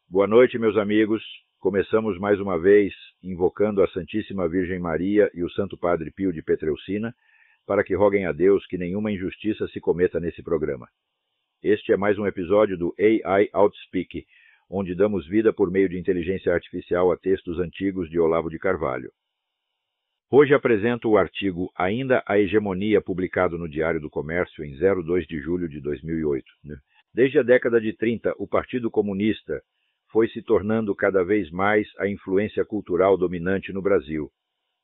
Boa noite, meus amigos. Começamos mais uma vez invocando a Santíssima Virgem Maria e o Santo Padre Pio de Petreucina para que roguem a Deus que nenhuma injustiça se cometa nesse programa. Este é mais um episódio do AI Outspeak, onde damos vida por meio de inteligência artificial a textos antigos de Olavo de Carvalho. Hoje apresento o artigo Ainda a Hegemonia, publicado no Diário do Comércio em 2 de julho de 2008. Desde a década de 30, o Partido Comunista foi se tornando cada vez mais a influência cultural dominante no Brasil.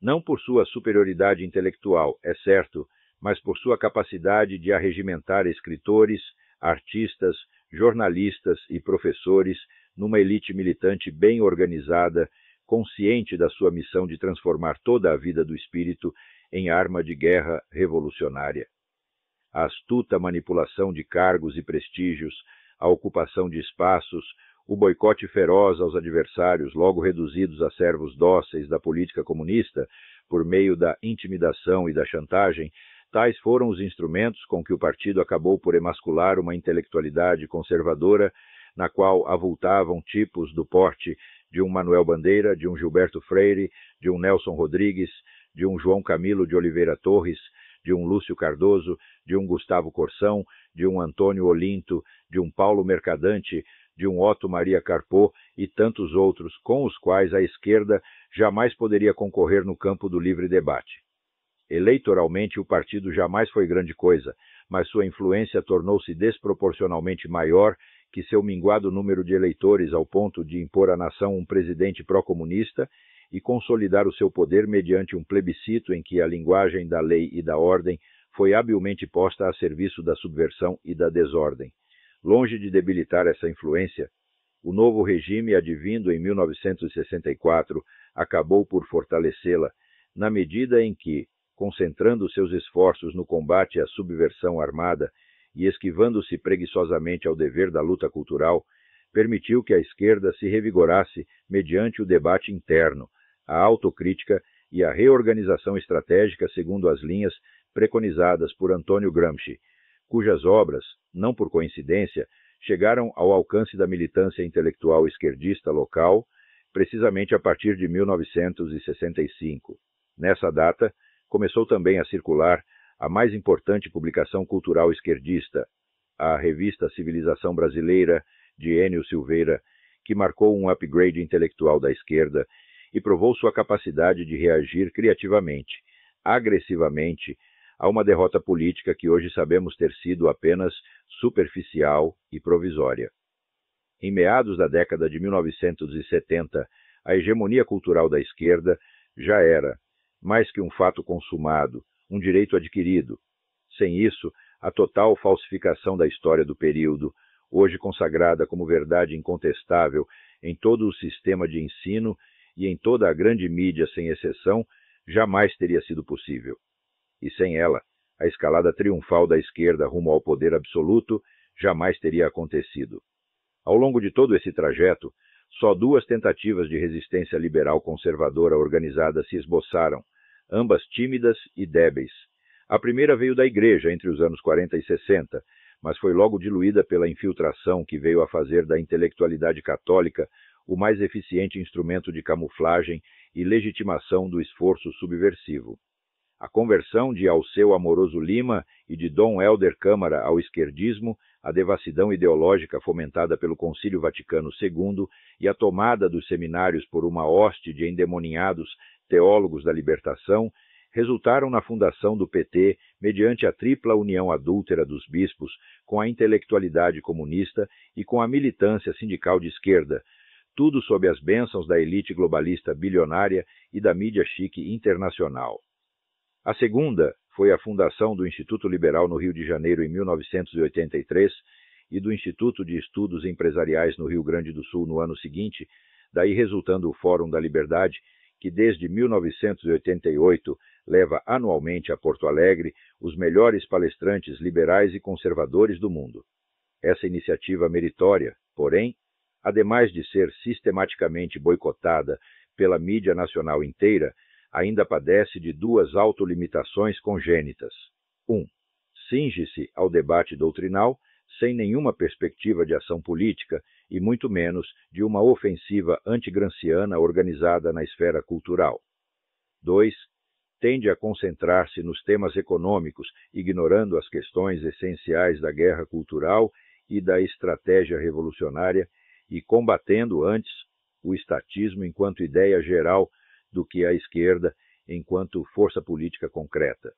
Não por sua superioridade intelectual, é certo, mas por sua capacidade de arregimentar escritores, artistas, jornalistas e professores numa elite militante bem organizada, consciente da sua missão de transformar toda a vida do espírito em arma de guerra revolucionária. A astuta manipulação de cargos e prestígios, a ocupação de espaços, o boicote feroz aos adversários, logo reduzidos a servos dóceis da política comunista, por meio da intimidação e da chantagem, tais foram os instrumentos com que o partido acabou por emascular uma intelectualidade conservadora, na qual avultavam tipos do porte de um Manuel Bandeira, de um Gilberto Freire, de um Nelson Rodrigues, de um João Camilo de Oliveira Torres, de um Lúcio Cardoso, de um Gustavo Corsão, de um Antônio Olinto, de um Paulo Mercadante, de um Otto Maria Carpô e tantos outros com os quais a esquerda jamais poderia concorrer no campo do livre debate. Eleitoralmente, o partido jamais foi grande coisa, mas sua influência tornou-se desproporcionalmente maior que seu minguado número de eleitores ao ponto de impor à nação um presidente pró-comunista e consolidar o seu poder mediante um plebiscito em que a linguagem da lei e da ordem foi habilmente posta a serviço da subversão e da desordem. Longe de debilitar essa influência, o novo regime advindo em 1964 acabou por fortalecê-la, na medida em que, concentrando seus esforços no combate à subversão armada e esquivando-se preguiçosamente ao dever da luta cultural, permitiu que a esquerda se revigorasse mediante o debate interno, a autocrítica e a reorganização estratégica segundo as linhas preconizadas por Antônio Gramsci, cujas obras, não por coincidência, chegaram ao alcance da militância intelectual esquerdista local, precisamente a partir de 1965. Nessa data, começou também a circular a mais importante publicação cultural esquerdista, a revista Civilização Brasileira, de Enio Silveira, que marcou um upgrade intelectual da esquerda e provou sua capacidade de reagir criativamente, agressivamente, a uma derrota política que hoje sabemos ter sido apenas superficial e provisória. Em meados da década de 1970, a hegemonia cultural da esquerda já era, mais que um fato consumado, um direito adquirido. Sem isso, a total falsificação da história do período, hoje consagrada como verdade incontestável em todo o sistema de ensino e em toda a grande mídia sem exceção, jamais teria sido possível. E sem ela, a escalada triunfal da esquerda rumo ao poder absoluto jamais teria acontecido. Ao longo de todo esse trajeto, só duas tentativas de resistência liberal conservadora organizada se esboçaram, ambas tímidas e débeis. A primeira veio da Igreja entre os anos 40 e 60, mas foi logo diluída pela infiltração que veio a fazer da intelectualidade católica o mais eficiente instrumento de camuflagem e legitimação do esforço subversivo. A conversão de Alceu Amoroso Lima e de Dom Helder Câmara ao esquerdismo, a devassidão ideológica fomentada pelo Concílio Vaticano II e a tomada dos seminários por uma hoste de endemoninhados teólogos da libertação, resultaram na fundação do PT mediante a tripla união adúltera dos bispos com a intelectualidade comunista e com a militância sindical de esquerda, tudo sob as bênçãos da elite globalista bilionária e da mídia chique internacional. A segunda foi a fundação do Instituto Liberal no Rio de Janeiro em 1983 e do Instituto de Estudos Empresariais no Rio Grande do Sul no ano seguinte, daí resultando o Fórum da Liberdade, que desde 1988 leva anualmente a Porto Alegre os melhores palestrantes liberais e conservadores do mundo. Essa iniciativa meritória, porém, ademais de ser sistematicamente boicotada pela mídia nacional inteira, ainda padece de duas autolimitações congênitas. 1. Cinge-se ao debate doutrinal, sem nenhuma perspectiva de ação política e muito menos de uma ofensiva antigramsciana organizada na esfera cultural. 2. Tende a concentrar-se nos temas econômicos, ignorando as questões essenciais da guerra cultural e da estratégia revolucionária e combatendo antes o estatismo enquanto ideia geral do que a esquerda enquanto força política concreta.